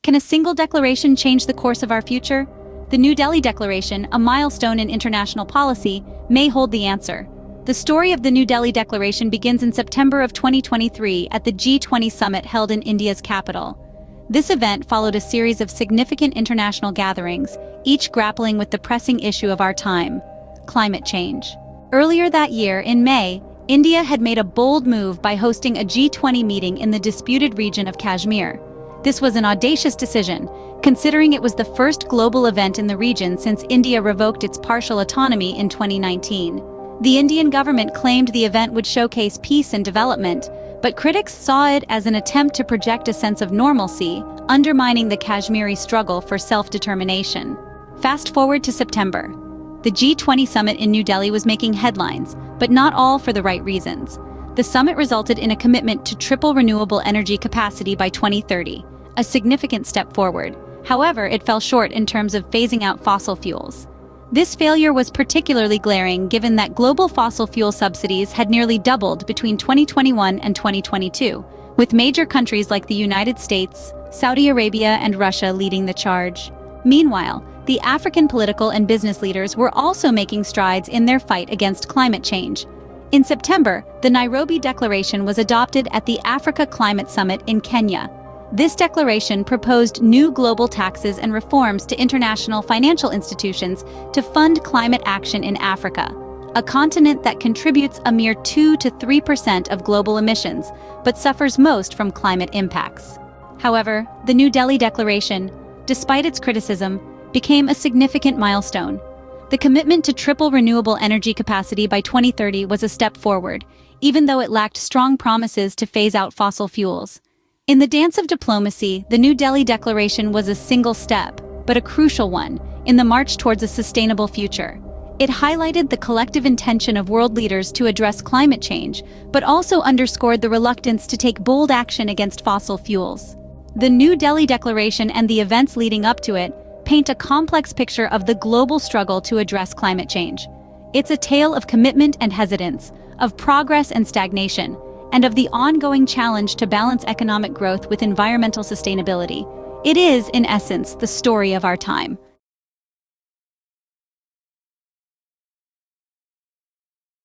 Can a single declaration change the course of our future? The New Delhi Declaration, a milestone in international policy, may hold the answer. The story of the New Delhi Declaration begins in September of 2023 at the G20 Summit held in India's capital. This event followed a series of significant international gatherings, each grappling with the pressing issue of our time: climate change. Earlier that year, in May, India had made a bold move by hosting a G20 meeting in the disputed region of Kashmir. This was an audacious decision, considering it was the first global event in the region since India revoked its partial autonomy in 2019. The Indian government claimed the event would showcase peace and development, but critics saw it as an attempt to project a sense of normalcy, undermining the Kashmiri struggle for self-determination. Fast forward to September. The G20 Summit in New Delhi was making headlines, but not all for the right reasons. The summit resulted in a commitment to triple renewable energy capacity by 2030, a significant step forward. However, it fell short in terms of phasing out fossil fuels. This failure was particularly glaring given that global fossil fuel subsidies had nearly doubled between 2021 and 2022, with major countries like the United States, Saudi Arabia, and Russia leading the charge. Meanwhile, the African political and business leaders were also making strides in their fight against climate change. In September, the Nairobi Declaration was adopted at the Africa Climate Summit in Kenya. This declaration proposed new global taxes and reforms to international financial institutions to fund climate action in Africa, a continent that contributes a mere 2 to 3% of global emissions, but suffers most from climate impacts. However, the New Delhi Declaration, despite its criticism, became a significant milestone. The commitment to triple renewable energy capacity by 2030 was a step forward, even though it lacked strong promises to phase out fossil fuels. In the dance of diplomacy, the New Delhi Declaration was a single step, but a crucial one, in the march towards a sustainable future. It highlighted the collective intention of world leaders to address climate change, but also underscored the reluctance to take bold action against fossil fuels. The New Delhi Declaration and the events leading up to it paint a complex picture of the global struggle to address climate change. It's a tale of commitment and hesitance, of progress and stagnation, and of the ongoing challenge to balance economic growth with environmental sustainability. It is, in essence, the story of our time.